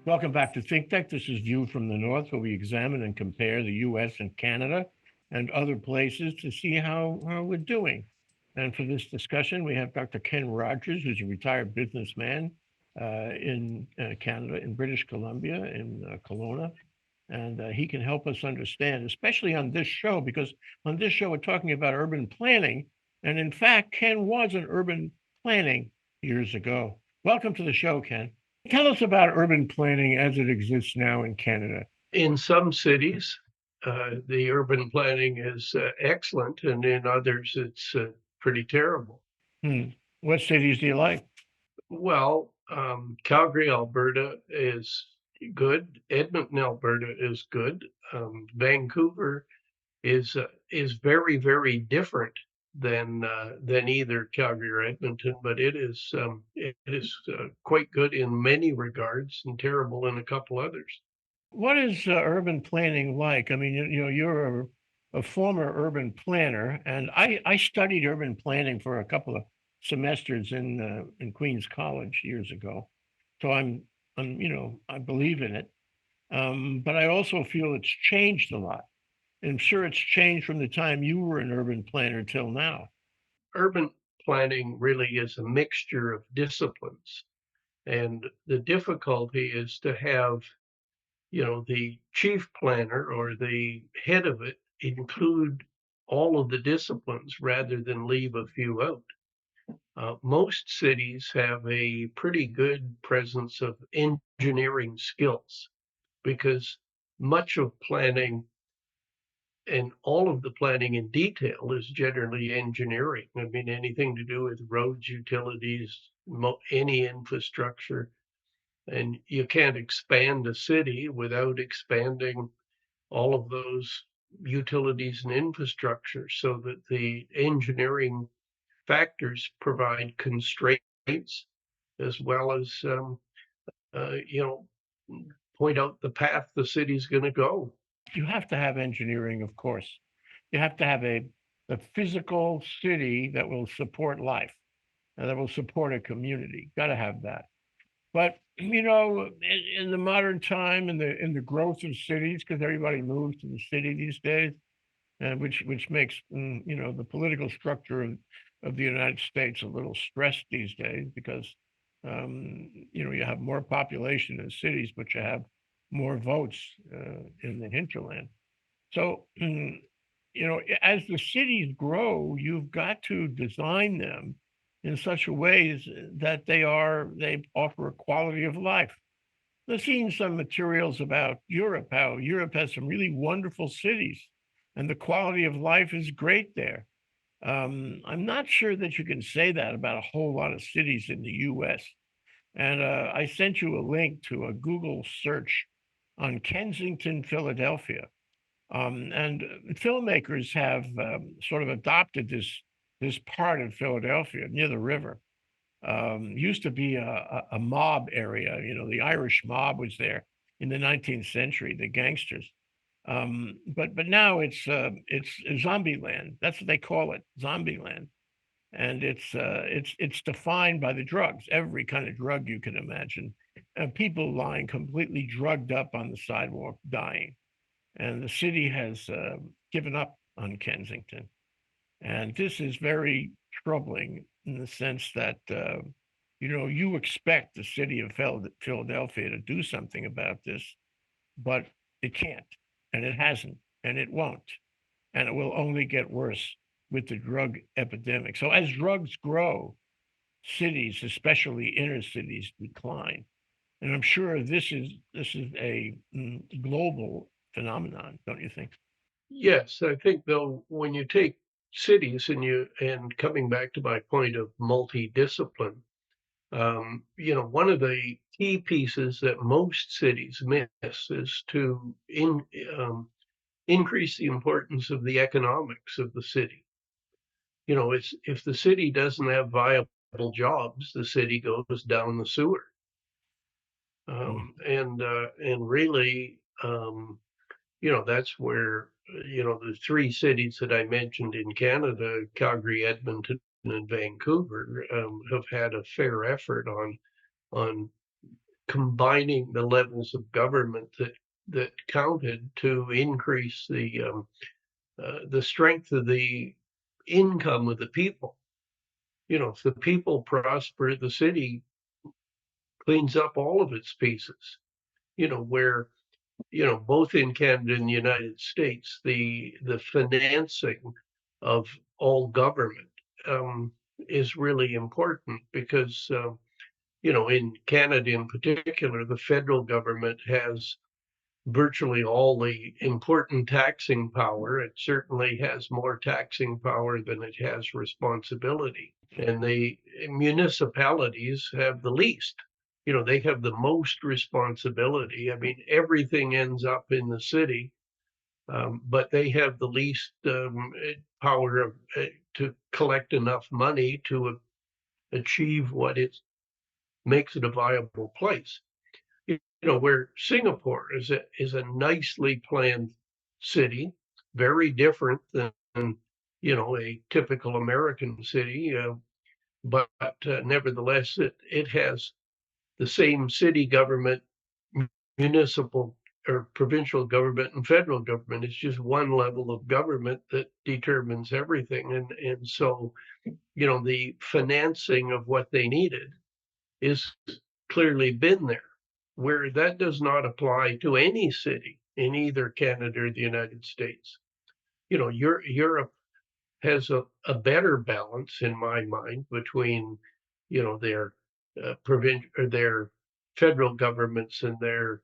Welcome back to Think Tech. This is View from the North, where we examine and compare the US and Canada and other places to see how we're doing. And for this discussion, we have Dr. Ken Rogers, who's a retired businessman in Canada, in British Columbia, in Kelowna. And he can help us understand, especially on this show, because on this show, we're talking about urban planning. And in fact, Ken was in urban planning years ago. Welcome to the show, Ken. Tell us about urban planning as it exists now in Canada. In some cities, the urban planning is excellent, and in others, it's pretty terrible. What cities do you like? Well, Calgary, Alberta is good. Edmonton, Alberta is good. Vancouver is very, very different than either Calgary or Edmonton, but it is quite good in many regards and terrible in a couple others. What is urban planning like? I mean, you're a former urban planner, and I studied urban planning for a couple of semesters in Queens College years ago. So I believe in it. But I also feel it's changed a lot. And I'm sure it's changed from the time you were an urban planner till now. Urban planning really is a mixture of disciplines. And the difficulty is to have, the chief planner or the head of it include all of the disciplines rather than leave a few out. Most cities have a pretty good presence of engineering skills because much of planning and all of the planning in detail is generally engineering. I mean, anything to do with roads, utilities, any infrastructure. And you can't expand a city without expanding all of those utilities and infrastructure so that the engineering factors provide constraints as well as, point out the path the city's going to go. You have to have engineering, of course. You have to have a physical city that will support life and that will support a community. Got to have that. But in the modern time, in the growth of cities, because everybody moves to the city these days, and which makes the political structure of the United States a little stressed these days because you have more population in cities, but you have more votes in the hinterland. So as the cities grow, you've got to design them in such a ways that they offer a quality of life. I've seen some materials about Europe, how Europe has some really wonderful cities and the quality of life is great there. I'm not sure that you can say that about a whole lot of cities in the US. And I sent you a link to a Google search on Kensington, Philadelphia. And filmmakers have sort of adopted this part of Philadelphia near the river. Used to be a mob area. The Irish mob was there in the 19th century, the gangsters. But now it's zombie land. That's what they call it, zombie land. And it's defined by the drugs, every kind of drug you can imagine. People lying completely drugged up on the sidewalk, dying. And the city has given up on Kensington. And this is very troubling in the sense that, you expect the city of Philadelphia to do something about this, but it can't, and it hasn't, and it won't. And it will only get worse with the drug epidemic. So as drugs grow, cities, especially inner cities, decline. And I'm sure this is a global phenomenon, don't you think? Yes, I think though when you take cities and coming back to my point of multidiscipline, one of the key pieces that most cities miss is to increase the importance of the economics of the city. It's if the city doesn't have viable jobs, the city goes down the sewer. And really, that's where, the three cities that I mentioned in Canada, Calgary, Edmonton, and Vancouver, have had a fair effort on combining the levels of government that counted to increase the strength of the income of the people. If the people prosper, the city cleans up all of its pieces. Where both in Canada and the United States, the financing of all government is really important because in Canada in particular, the federal government has virtually all the important taxing power. It certainly has more taxing power than it has responsibility. And the municipalities have the least. They have the most responsibility. I mean, everything ends up in the city, but they have the least power to collect enough money to achieve what it makes it a viable place. Where Singapore is a nicely planned city, very different than a typical American city, but nevertheless it has the same city government, municipal or provincial government, and federal government. It's just one level of government that determines everything, and so the financing of what they needed is clearly been there, where that does not apply to any city in either Canada or the United States. Europe has a better balance in my mind between, their provincial or their federal governments and their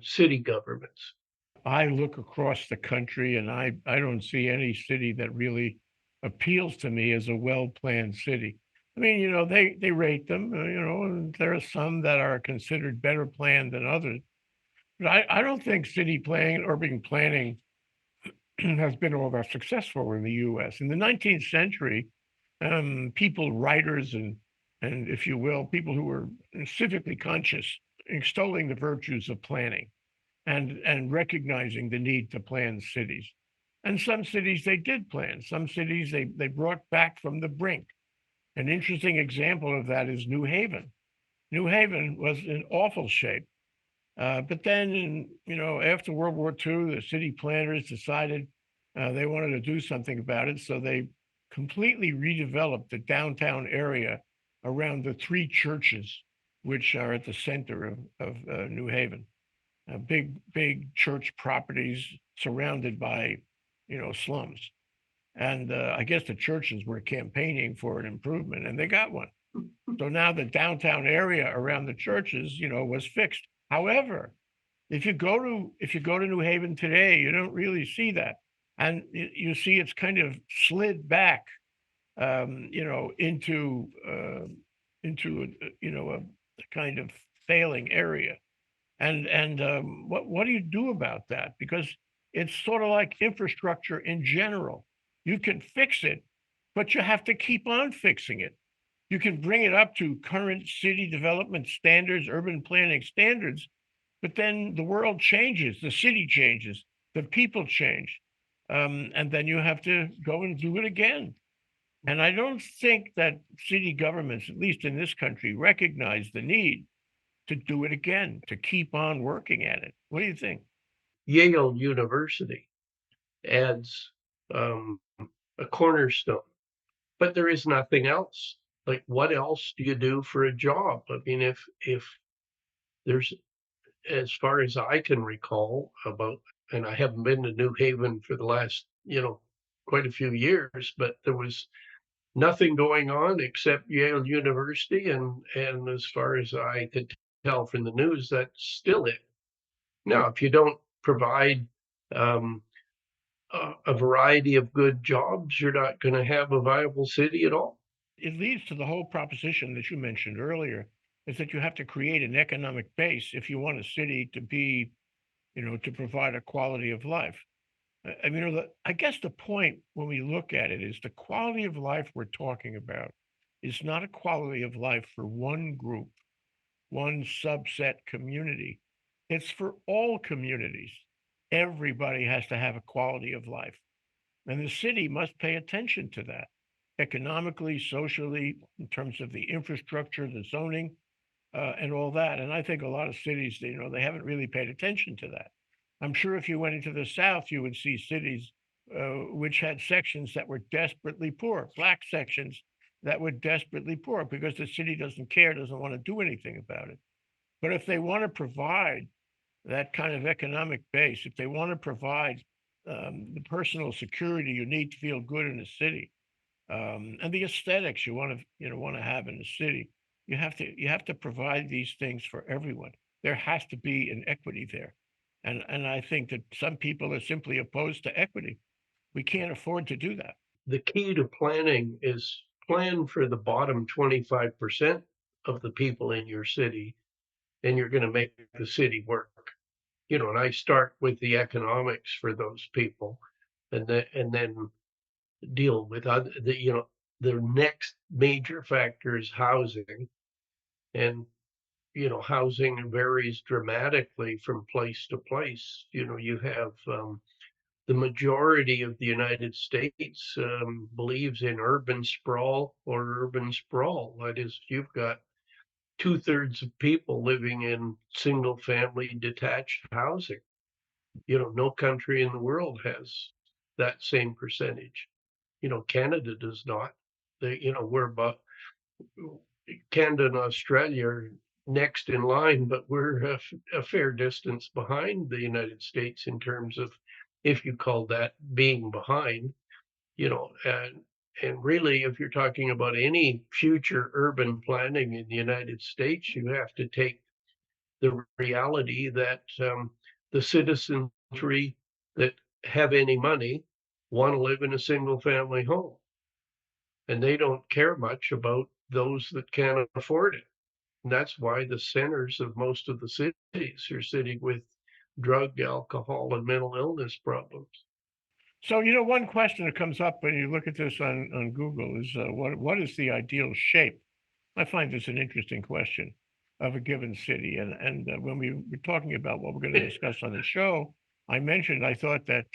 city governments. I look across the country and I don't see any city that really appeals to me as a well-planned city. I mean, they rate them, and there are some that are considered better planned than others. But I don't think city planning, urban planning has been all that successful in the US. In the 19th century, people, writers, and if you will, people who were civically conscious, extolling the virtues of planning and recognizing the need to plan cities. And some cities they did plan. Some cities they brought back from the brink. An interesting example of that is New Haven. New Haven was in awful shape. But then, after World War II, the city planners decided they wanted to do something about it. So they completely redeveloped the downtown area around the three churches, which are at the center of New Haven. Big church properties surrounded by, slums. And I guess the churches were campaigning for an improvement, and they got one. So now the downtown area around the churches, was fixed. However, if you go to New Haven today, you don't really see that, and you see it's kind of slid back, into a kind of failing area. And what do you do about that? Because it's sort of like infrastructure in general. You can fix it, but you have to keep on fixing it. You can bring it up to current city development standards, urban planning standards, but then the world changes, the city changes, the people change, and then you have to go and do it again. And I don't think that city governments, at least in this country, recognize the need to do it again, to keep on working at it. What do you think? Yale University adds a cornerstone, but there is nothing else. Like, what else do you do for a job? I mean, if there's, as far as I can recall, and I haven't been to New Haven for the last, quite a few years, but there was nothing going on except Yale University, and as far as I could tell from the news, that's still it. Now, if you don't provide um, a variety of good jobs, you're not going to have a viable city at all. It leads to the whole proposition that you mentioned earlier, is that you have to create an economic base if you want a city to be, to provide a quality of life. I mean, I guess the point when we look at it is the quality of life we're talking about is not a quality of life for one group, one subset community. It's for all communities. Everybody has to have a quality of life. And the city must pay attention to that economically, socially, in terms of the infrastructure, the zoning. and all that. And I think a lot of cities, they haven't really paid attention to that. I'm sure if you went into the South, you would see cities which had sections that were desperately poor, black sections that were desperately poor because the city doesn't care, doesn't want to do anything about it. But if they want to provide that kind of economic base, if they want to provide the personal security you need to feel good in a city, and the aesthetics you want to have in the city, you have to provide these things for everyone. There has to be an equity there, and I think that some people are simply opposed to equity. We can't afford to do that. The key to planning is plan for the bottom 25% of the people in your city, and you're going to make the city work. And I start with the economics for those people, and then deal with the next major factor is housing, and housing varies dramatically from place to place. You have the majority of the United States believes in urban sprawl or urban sprawl. That is, you've got 2/3 of people living in single family detached housing. No country in the world has that same percentage. Canada does not. We're about Canada and Australia are next in line, but we're a fair distance behind the United States in terms of, if you call that being behind, and really, if you're talking about any future urban planning in the United States, you have to take the reality that the citizenry that have any money want to live in a single family home, and they don't care much about those that can't afford it. And that's why the centers of most of the cities are sitting with drug, alcohol, and mental illness problems. So, one question that comes up when you look at this on Google is what is the ideal shape? I find this an interesting question of a given city. And when we were talking about what we're going to discuss on the show, I mentioned I thought that,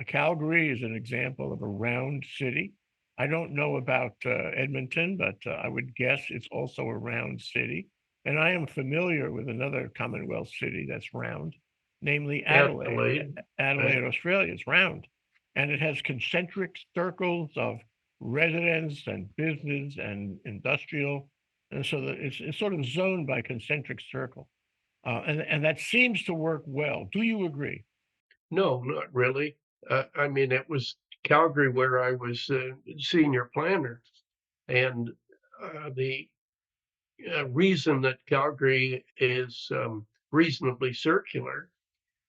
Calgary is an example of a round city. I don't know about Edmonton, but I would guess it's also a round city. And I am familiar with another Commonwealth city that's round, namely Adelaide. Adelaide, Adelaide, Australia is round, and it has concentric circles of residence and business and industrial, and so that it's sort of zoned by concentric circle, and that seems to work well. Do you agree? no, not really. I mean, it was Calgary where I was senior planner, and the reason that Calgary is reasonably circular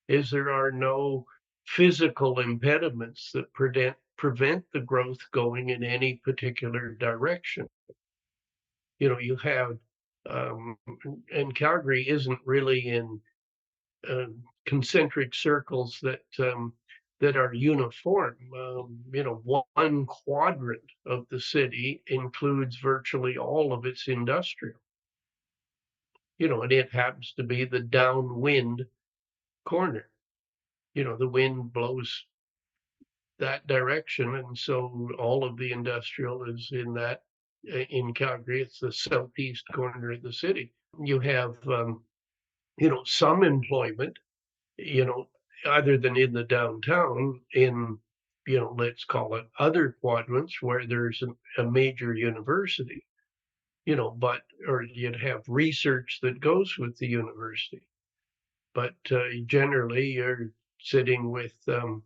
is there are no physical impediments that prevent the growth going in any particular direction. You have, um, and Calgary isn't really in concentric circles that are uniform. One quadrant of the city includes virtually all of its industrial. And it happens to be the downwind corner. The wind blows that direction, and so all of the industrial is in Calgary. It's the southeast corner of the city. You have some employment, you know, other than in the downtown, in let's call it other quadrants where there's a major university, but or you'd have research that goes with the university. But generally, you're sitting with uh,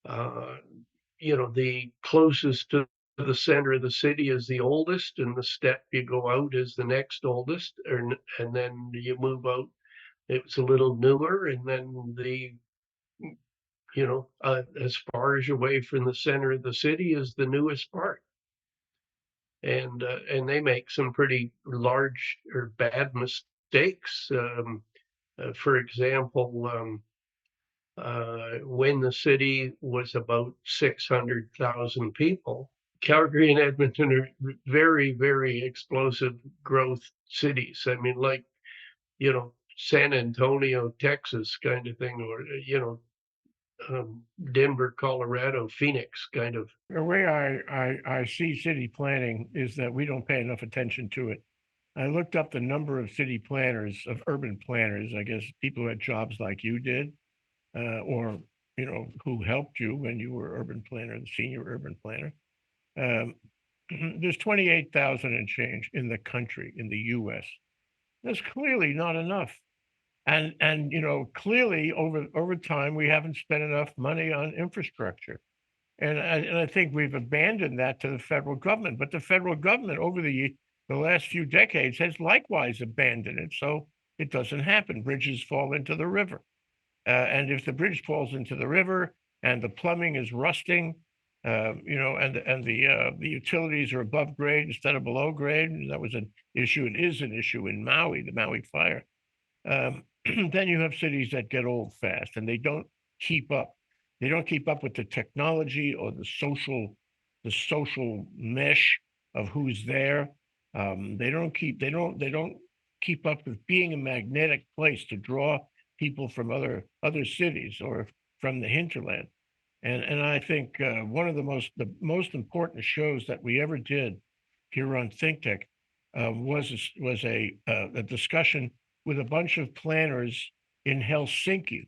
the closest to the center of the city is the oldest, and the step you go out is the next oldest, and then you move out. It's a little newer, and then as far as away from the center of the city is the newest part. And they make some pretty large or bad mistakes. For example, when the city was about 600,000 people, Calgary and Edmonton are very, very explosive growth cities. I mean, like, San Antonio, Texas kind of thing, or, Denver, Colorado, Phoenix kind of. The way I see city planning is that we don't pay enough attention to it. I looked up the number of city planners, of urban planners, I guess people who had jobs like you did, or, who helped you when you were urban planner, the senior urban planner. Um, there's 28,000 and change in the country, in the US. That's clearly not enough. And clearly over time, we haven't spent enough money on infrastructure. And I think we've abandoned that to the federal government. But the federal government over the last few decades has likewise abandoned it. So it doesn't happen. Bridges fall into the river. And if the bridge falls into the river and the plumbing is rusting, and the utilities are above grade instead of below grade, and that was an issue. It is an issue in Maui, the Maui fire. Um, then you have cities that get old fast and they don't keep up. They don't keep up with the technology or the social mesh of who's there. They don't keep up with being a magnetic place to draw people from other cities or from the hinterland. And I think one of the most important shows that we ever did here on ThinkTech was a discussion with a bunch of planners in Helsinki.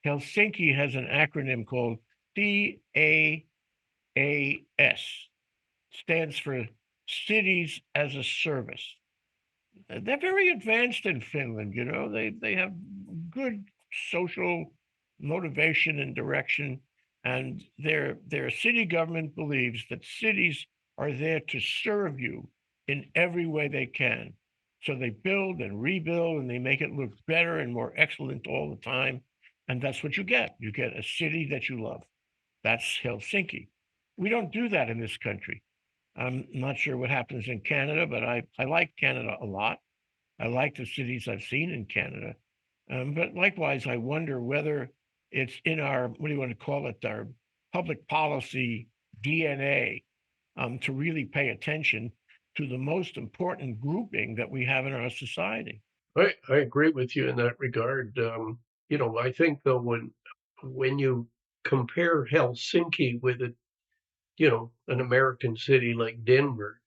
Helsinki has an acronym called CAAS, stands for Cities as a Service. They're very advanced in Finland, they have good social motivation and direction, and their city government believes that cities are there to serve you in every way they can. So they build and rebuild and they make it look better and more excellent all the time. And that's what you get. You get a city that you love. That's Helsinki. We don't do that in this country. I'm not sure what happens in Canada, but I like Canada a lot. I like the cities I've seen in Canada. But likewise, I wonder whether it's in our, what do you want to call it, our public policy DNA, to really pay attention to the most important grouping that we have in our society. I agree with you in that regard. I think though when you compare Helsinki with an American city like Denver,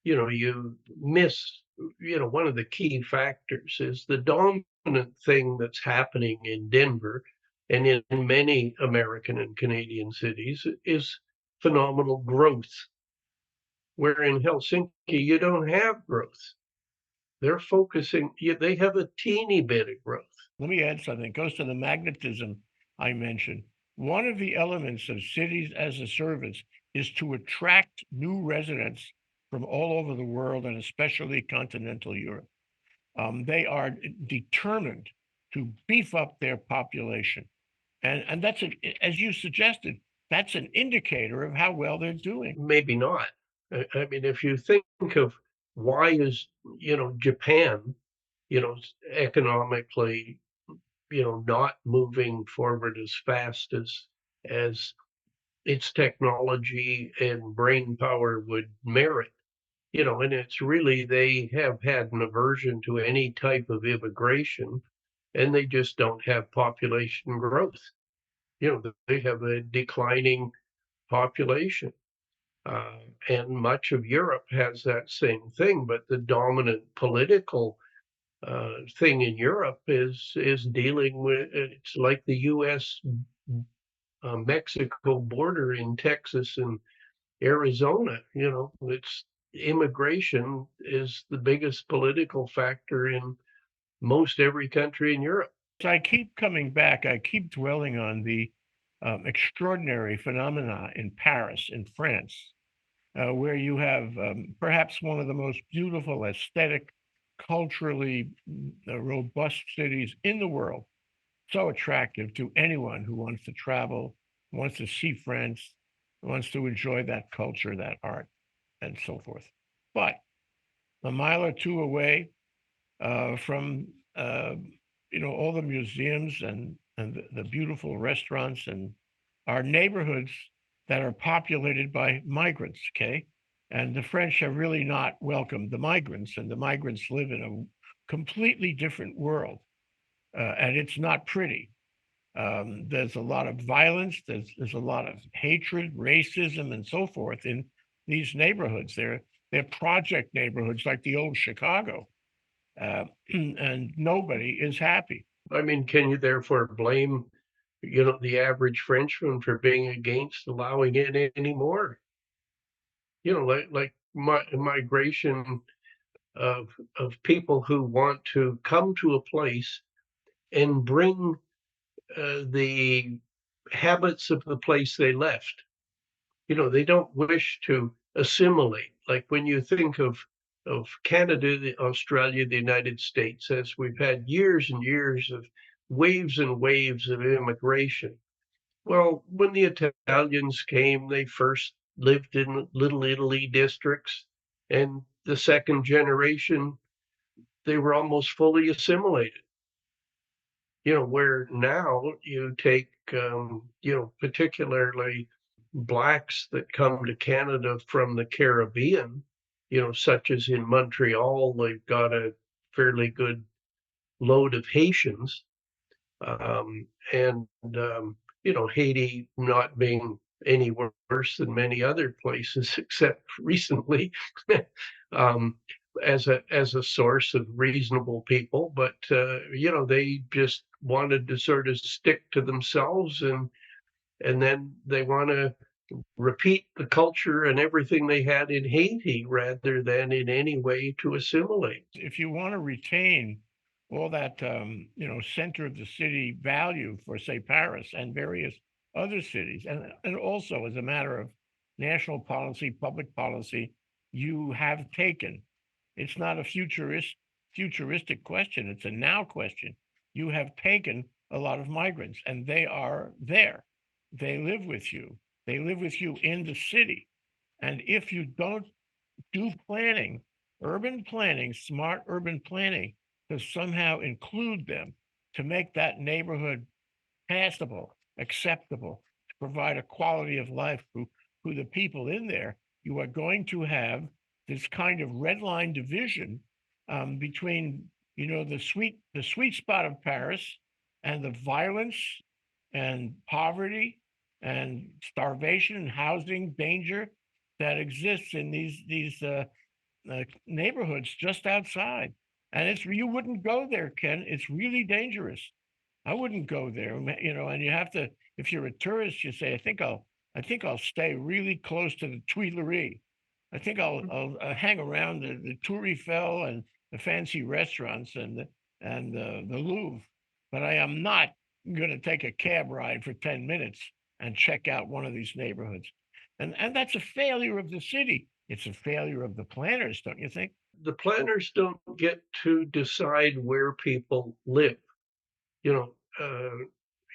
you miss, one of the key factors is the dominant thing that's happening in Denver and in many American and Canadian cities is phenomenal growth. Where in Helsinki, you don't have growth. They're focusing, they have a teeny bit of growth. Let me add something. It goes to the magnetism I mentioned. One of the elements of cities as a service is to attract new residents from all over the world and especially continental Europe. They are determined to beef up their population. And that's, as you suggested, that's an indicator of how well they're doing. Maybe not. I mean, if you think of why is, Japan, economically, not moving forward as fast as its technology and brain power would merit, and it's really they have had an aversion to any type of immigration, and they just don't have population growth. They have a declining population. And much of Europe has that same thing, but the dominant political thing in Europe is dealing with it's like the U.S. Mexico border in Texas and Arizona. It's immigration is the biggest political factor in most every country in Europe. So I keep coming back. I keep dwelling on the extraordinary phenomena in Paris, in France, where you have perhaps one of the most beautiful, aesthetic, culturally robust cities in the world. So attractive to anyone who wants to travel, wants to see France, wants to enjoy that culture, that art, and so forth. But a mile or two away from all the museums and the beautiful restaurants and our neighborhoods that are populated by migrants. Okay, and the French have really not welcomed the migrants, and the migrants live in a completely different world, and it's not pretty. There's a lot of violence. There's a lot of hatred, racism, and so forth in these neighborhoods. They're project neighborhoods like the old Chicago, and nobody is happy. I mean, can you therefore blame, the average Frenchman for being against allowing it anymore? Like migration of people who want to come to a place and bring the habits of the place they left. They don't wish to assimilate. Like when you think of Canada, Australia, the United States, as we've had years and years of waves and waves of immigration. Well, when the Italians came, they first lived in Little Italy districts, and the second generation, they were almost fully assimilated. Where now you take, particularly blacks that come to Canada from the Caribbean, such as in Montreal, they've got a fairly good load of Haitians. And, Haiti not being any worse than many other places, except recently, um, as a source of reasonable people. But, they just wanted to sort of stick to themselves, and then they want to repeat the culture and everything they had in Haiti rather than in any way to assimilate. If you want to retain all that, center of the city value for, say, Paris and various other cities, and also as a matter of national policy, public policy, you have taken. It's not a futuristic question. It's a now question. You have taken a lot of migrants, and they are there. They live with you. They live with you in the city. And if you don't do planning, urban planning, smart urban planning, to somehow include them, to make that neighborhood passable, acceptable, to provide a quality of life who the people in there, you are going to have this kind of red line division, between, the sweet spot of Paris and the violence and poverty and starvation and housing danger that exists in these neighborhoods just outside. And you wouldn't go there, Ken. It's really dangerous. I wouldn't go there, and you have to, if you're a tourist, you say, I think I'll stay really close to the Tuileries. I think I'll hang around the Tour Eiffel and the fancy restaurants and the Louvre, but I am not going to take a cab ride for 10 minutes and check out one of these neighborhoods. And that's a failure of the city. It's a failure of the planners, don't you think? The planners don't get to decide where people live. You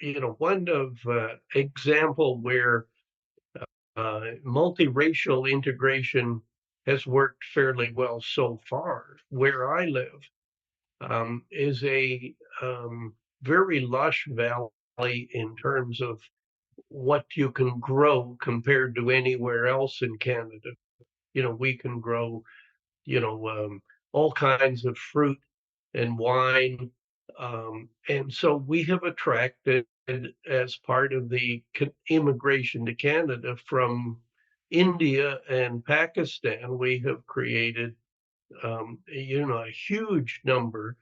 know, one of example where multiracial integration has worked fairly well so far, where I live, is a very lush valley in terms of what you can grow compared to anywhere else in Canada. We can grow, you know, um, all kinds of fruit and wine. And so we have attracted, as part of the immigration to Canada from India and Pakistan, we have created, a huge number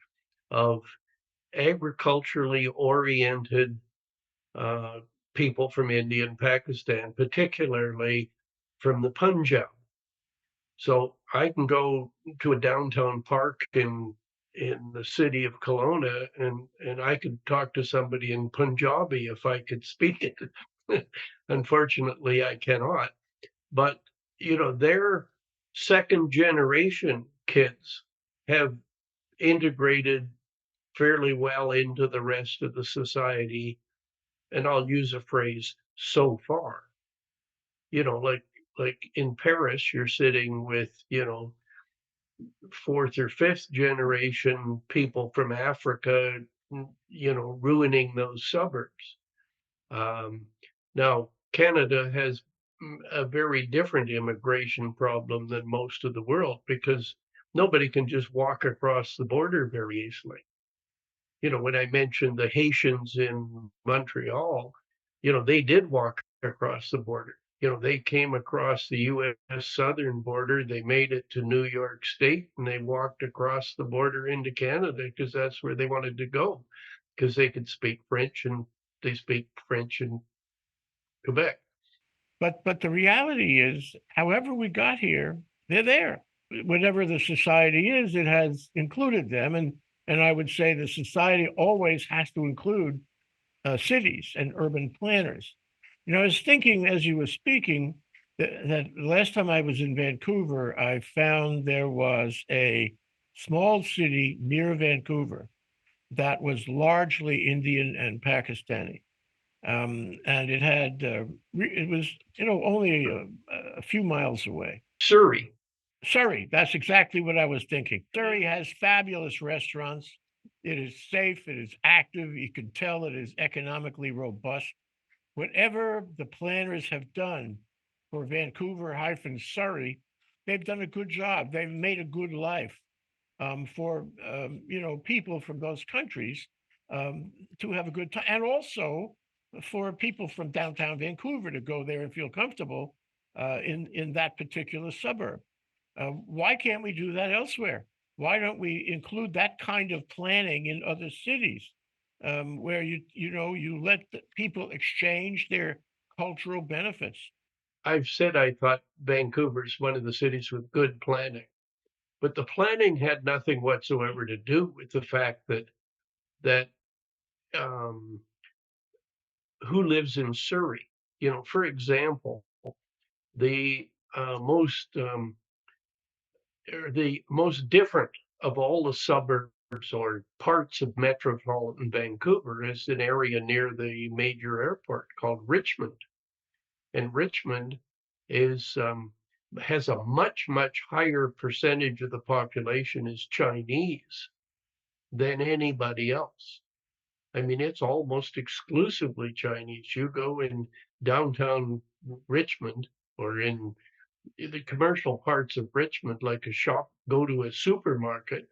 of agriculturally oriented uh, people from India and Pakistan, particularly from the Punjab. So I can go to a downtown park in the city of Kelowna, and I could talk to somebody in Punjabi if I could speak it. Unfortunately, I cannot. But their second generation kids have integrated fairly well into the rest of the society, and I'll use a phrase, so far. Like in Paris, you're sitting with, fourth or fifth generation people from Africa, ruining those suburbs. Um, Now, Canada has a very different immigration problem than most of the world because nobody can just walk across the border very easily. when I mentioned the Haitians in Montreal, they did walk across the border. They came across the U.S. southern border, they made it to New York State, and they walked across the border into Canada because that's where they wanted to go, because they could speak French, and they speak French in Quebec. But the reality is, however we got here, they're there. Whatever the society is, it has included them, and I would say the society always has to include cities and urban planners. I was thinking as you were speaking that last time I was in Vancouver, I found there was a small city near Vancouver that was largely Indian and Pakistani. And it was, only a few miles away. Surrey. Surrey, that's exactly what I was thinking. Surrey has fabulous restaurants. It is safe, it is active. You can tell it is economically robust. Whatever the planners have done for Vancouver-Surrey, they've done a good job. They've made a good life for people from those countries to have a good time, and also for people from downtown Vancouver to go there and feel comfortable in that particular suburb. Why can't we do that elsewhere? Why don't we include that kind of planning in other cities where you let the people exchange their cultural benefits? I've said I thought Vancouver is one of the cities with good planning, but the planning had nothing whatsoever to do with the fact that um, who lives in Surrey. For example, the most different of all the suburbs or parts of metropolitan Vancouver is an area near the major airport called Richmond, and Richmond is has a much higher percentage of the population is Chinese than anybody else. I mean, it's almost exclusively Chinese. You go in downtown Richmond or in the commercial parts of Richmond, like a shop, go to a supermarket,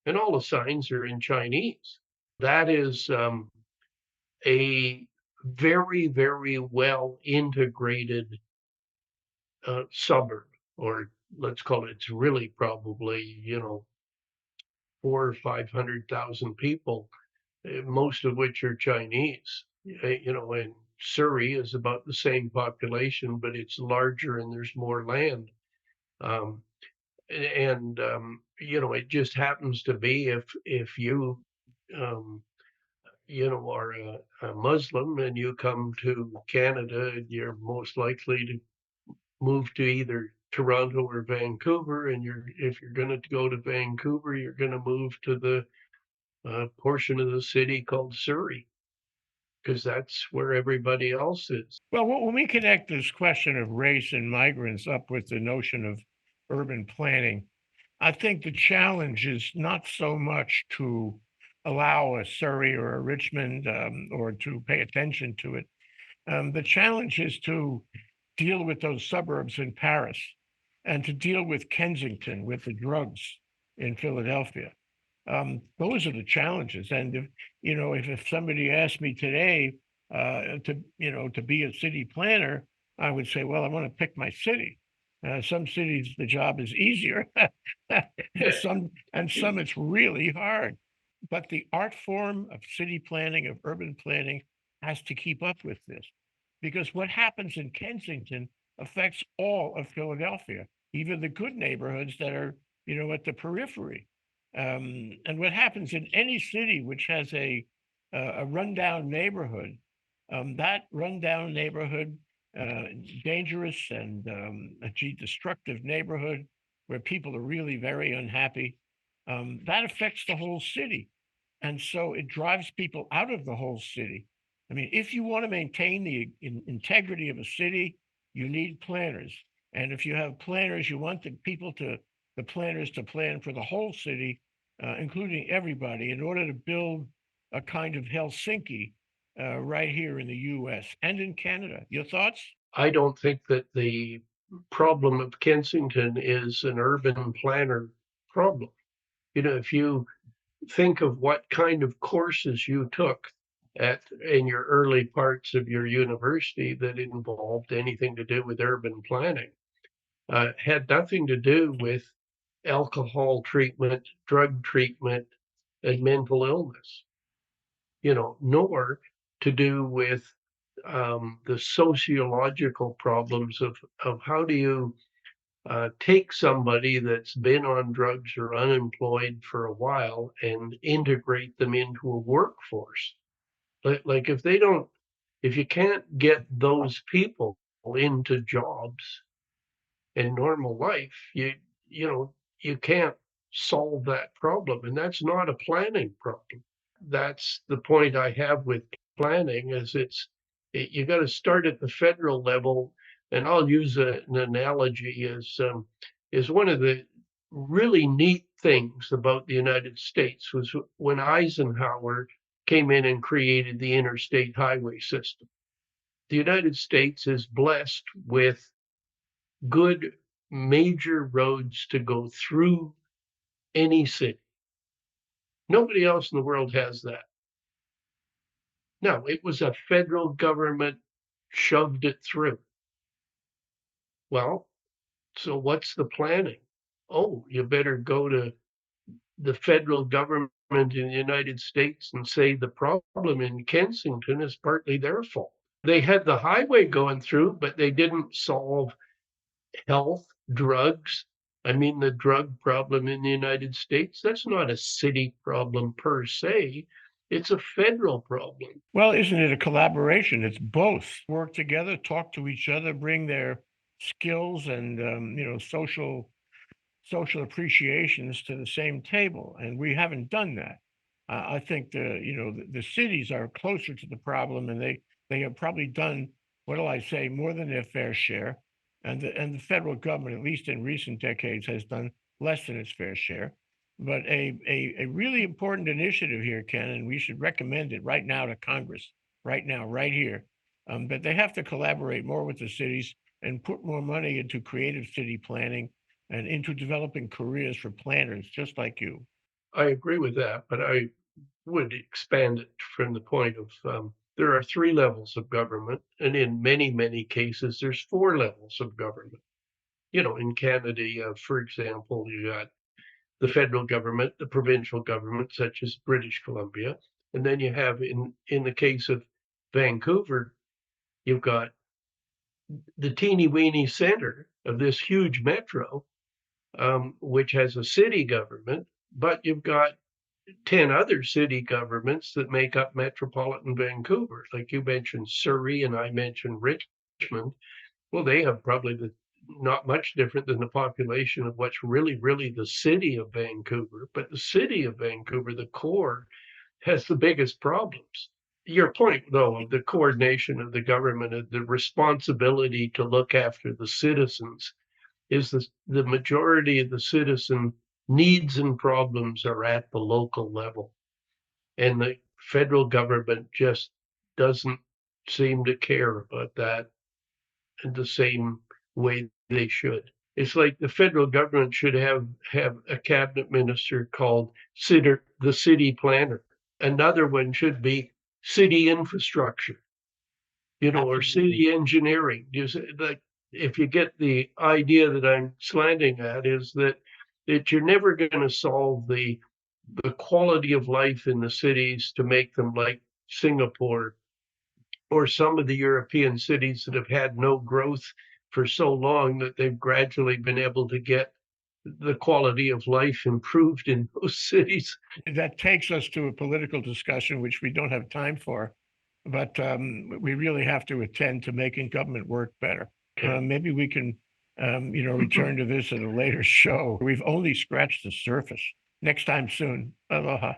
and all the signs are in Chinese. That is a very well integrated suburb, or let's call it, it's really probably, 400,000 or 500,000 people, most of which are Chinese. And Surrey is about the same population, but it's larger and there's more land. Um, and it just happens to be if you um, are a Muslim and you come to Canada, you're most likely to move to either Toronto or Vancouver, and if you're going to go to Vancouver, you're going to move to the portion of the city called Surrey, because that's where everybody else is. Well, when we connect this question of race and migrants up with the notion of urban planning, I think the challenge is not so much to allow a Surrey or a Richmond or to pay attention to it. The challenge is to deal with those suburbs in Paris and to deal with Kensington, with the drugs in Philadelphia. Those are the challenges. And if somebody asked me today to be a city planner, I would say, well, I want to pick my city. Some cities the job is easier, and some it's really hard. But the art form of city planning, of urban planning, has to keep up with this, because what happens in Kensington affects all of Philadelphia, even the good neighborhoods that are at the periphery. And what happens in any city which has a rundown neighborhood, that rundown neighborhood, dangerous and destructive neighborhood where people are really very unhappy, that affects the whole city. And so it drives people out of the whole city. I mean, if you want to maintain the integrity of a city, you need planners. And if you have planners, you want the planners to plan for the whole city, including everybody, in order to build a kind of Helsinki right here in the US and in Canada. Your thoughts? I don't think that the problem of Kensington is an urban planner problem. If you think of what kind of courses you took in your early parts of your university that involved anything to do with urban planning. Had nothing to do with alcohol treatment, drug treatment, and mental illness, nor to do with the sociological problems of how do you take somebody that's been on drugs or unemployed for a while and integrate them into a workforce. Like if you can't get those people into jobs and normal life, you know, you can't solve that problem. And that's not a planning problem. That's the point I have with planning is you got to start at the federal level. And I'll use an analogy is one of the really neat things about the United States was when Eisenhower came in and created the interstate highway system. The United States is blessed with good major roads to go through any city. Nobody else in the world has that. No, it was a federal government shoved it through. Well, so what's the planning? Oh, you better go to the federal government in the United States and say the problem in Kensington is partly their fault. They had the highway going through, but they didn't solve health, drugs. I mean, the drug problem in the United States, that's not a city problem per se. It's a federal problem. Well, isn't it a collaboration? It's both. Work together, talk to each other, bring their skills and social appreciations to the same table, and we haven't done that. I think the cities are closer to the problem, and they have probably done, what do I say, more than their fair share, and the federal government, at least in recent decades, has done less than its fair share. But a really important initiative here, Ken, and we should recommend it right now to Congress, right now, right here, that they have to collaborate more with the cities and put more money into creative city planning and into developing careers for planners just like you. I agree with that, but I would expand it from the point of there are three levels of government, and in many, many cases, there's four levels of government. In Canada, for example, you got the federal government, the provincial government, such as British Columbia, and then you have in the case of Vancouver, you've got the teeny weeny center of this huge metro, which has a city government, but you've got 10 other city governments that make up metropolitan Vancouver. Like you mentioned Surrey and I mentioned Richmond. Well, they have probably not much different than the population of what's really, really the city of Vancouver. But the city of Vancouver, the core, has the biggest problems. Your point, though, of the coordination of the government and the responsibility to look after the citizens is the majority of the citizen needs and problems are at the local level. And the federal government just doesn't seem to care about that in the same way they should. It's like the federal government should have a cabinet minister called the city planner. Another one should be city infrastructure, or Absolutely. city engineering. Like if you get the idea that I'm slanting at is that you're never going to solve the quality of life in the cities to make them like Singapore or some of the European cities that have had no growth for so long that they've gradually been able to get the quality of life improved in those cities. That takes us to a political discussion, which we don't have time for, but we really have to attend to making government work better. Maybe we can, return to this at a later show. We've only scratched the surface. Next time soon. Aloha.